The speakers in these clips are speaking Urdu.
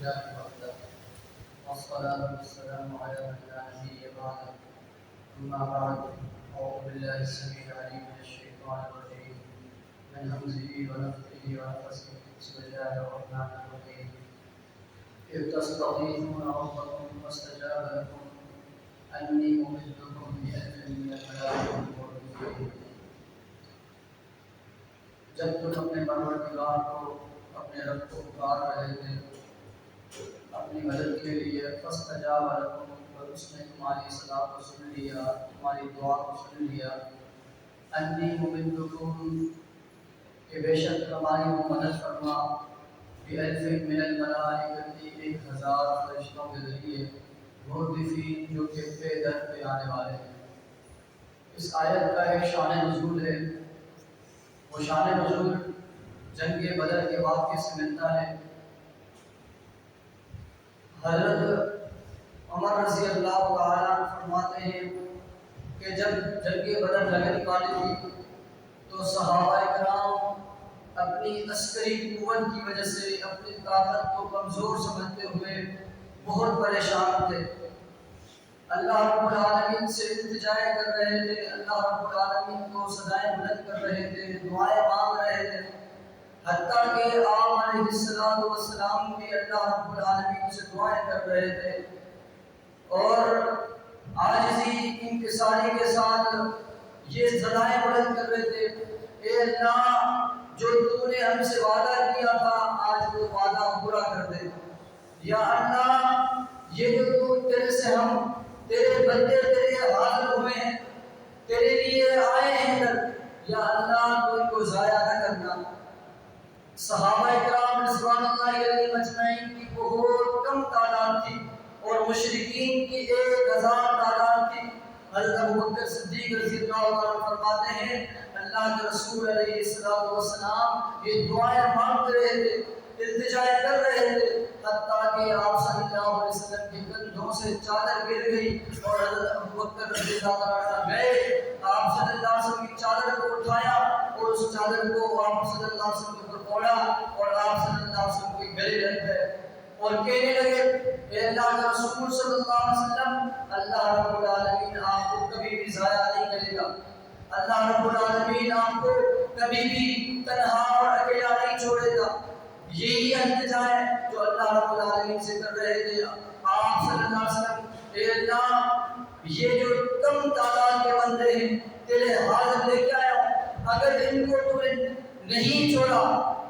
لله وحده والصلاة والسلام على من لا نبي بعده أما بعد أعوذ بالله السميع العليم من الشيطان الرجيم من همزه ونفخه ونفسه بسم الله الرحمن الرحيم إذ تستغيثون ربكم فاستجاب لكم أني ممدكم بألف من الملائكة مردفين. جب تم اپنے پروردگار کو اپنے رب کو پکار رہے تھے اپنی مدد کے لیے فاستجاب لکم، اور اس نے تمہاری صدا کو سن لیا، تمہاری دعا کو سن لیا. انی ممدکم، کہ بے شک تمہاری وہ مدد فرما بألف من الملائکۃ، 1000 فرشتوں کے ذریعے مردفین، جو کہ پہ در پہ آنے والے ہیں. اس آیت کا ایک شان نزول ہے. وہ شان نزول جنگ بدر کے واقعے سے ملتا ہے. حضرت عمر رضی اللہ تعالیٰ عنہ فرماتے ہیں کہ جب جنگ بدر لگنے والی تھی تو صحابہ کرام اپنی عسکری قوت کی وجہ سے اپنی طاقت کو کمزور سمجھتے ہوئے بہت پریشان تھے. اللہ رب العالمین سے التجائے کر رہے تھے، اللہ رب العالمین کو صدائیں بلند کر رہے تھے، دعائیں مانگ رہے تھے، حتیٰ کہ آپ علیہ السلام بھی اللہ رب العالمین سے دعائیں کر رہے تھے اور عاجزی انکساری کے ساتھ یہ صدائیں بلند کر رہے تھے: اے اللہ، جو تو نے ہم سے وعدہ کیا تھا آج وہ وعدہ پورا کر دے. یا اللہ، یہ جو تیرے سے ہم تیرے بندے تیرے حاضر ہوئے ہیں، تیرے لیے آئے ہیں ادھر، یا اللہ تو ان کو ضائع نہ کرنا. صحابہ کرام رضوان اللہ علیہم اجمعین کی بہت کم تعداد تھی اور مشرکین کی 1000 تعداد تھی. حضرت ابوبکر صدیق رضی اللہ عنہ فرماتے ہیں اللہ کے رسول علیہ السلام یہ دعائیں مانگ رہے تھے، التجائے کر رہے تھے، حتیٰ کہ آپ صلی اللہ علیہ وسلم کے کندھوں سے چادر گر گئی اور حضرت ابوبکر رضی اللہ عنہ گئے، آپ صلی اللہ علیہ وسلم کی چادر کو اٹھایا اور اس چادر کو آپ صلی اللہ علیہ وسلم کے اوپر اوڑھا اور آپ صلی اللہ علیہ وسلم کے گلے لگ گئے اور کہنے لگے: اے اللہ کے رسول صلی اللہ علیہ وسلم، اللہ رب العالمین آپ کو کبھی بھی ضائع نہیں کرے گا، اللہ رب العالمین آپ کو کبھی بھی تنہا اور اکیلا نہیں چھوڑے گا. یہی التجا ہے جو اللہ رب العالمین سے کر رہے تھے. آپ صلی اللہ علیہ وسلم: اے اللہ، یہ جو کم تعداد کے بندے ہیں تیرے حاضر لے کے آیا ہوں، اگر ان کو تو نے نہیں چھوڑا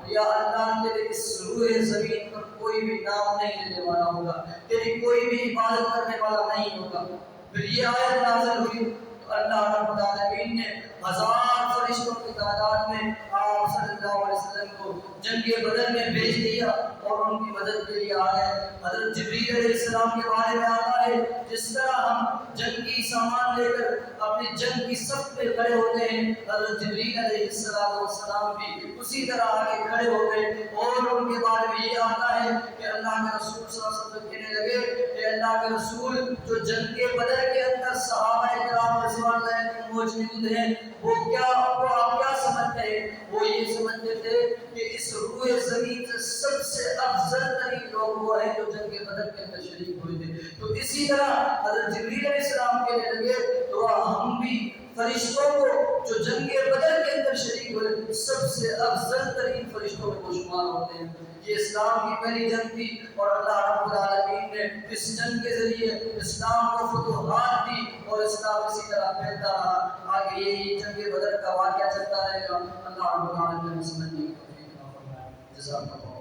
یا اللہ تیرے اس روئے زمین پر کوئی بھی نام نہیں لینے والا ہوگا، تیری کوئی بھی عبادت کرنے والا نہیں ہوگا. پھر یہ آیت نازل ہوئی تو اللہ رب العالمین نے 1000 فرشتوں کی تعداد میں آپ صلی اللہ علیہ وسلم کو جنگ بدر میں بھیج دیا اور ان کی مدد کے لیے آئے. حضرت جبریل علیہ السلام کے بارے میں آتا ہے جس طرح ہم جنگی سامان لے کر اپنی جنگ کی صف پہ کھڑے ہوتے ہیں، حضرت جبریل علیہ السلام بھی اسی طرح آگے کھڑے ہو گئے اور ان کے بارے میں یہ آتا ہے کہ اللہ کے رسول صلی اللہ علیہ وسلم کہنے لگے: کہ اللہ کے رسول، جو جنگ بدر کے اندر صحابہ کرام رضوان اللہ علیہم موجود ہیں، وہ آپ کیا سمجھتے ہیں؟ وہ یہ سمجھتے تھے کہ اس روئے زمین سے سب سے افضل ترین لوگ وہ ہیں جو جنگ بدر کے اندر شریک ہوئے تھے. تو اسی طرح حضرت جبریل علیہ السلام کہنے لگے تو ہم بھی فرشتوں کو جو جنگ بدر کے اندر شریک ہوئے سب سے افضل ترین فرشتوں میں شمار ہوتے ہیں. یہ اسلام کی پہلی جنگ تھی اور اللہ رب العالمین نے اس جنگ کے ذریعے اسلام کو فتوحات دی اور اسلام اسی طرح پھیلتا رہا. آگے یہی جنگ بدر کا واقعہ چلتا رہے گا. اللہ رب العالمین نے سمجھنے کی توفیق عطا فرمائے. جزاک اللہ.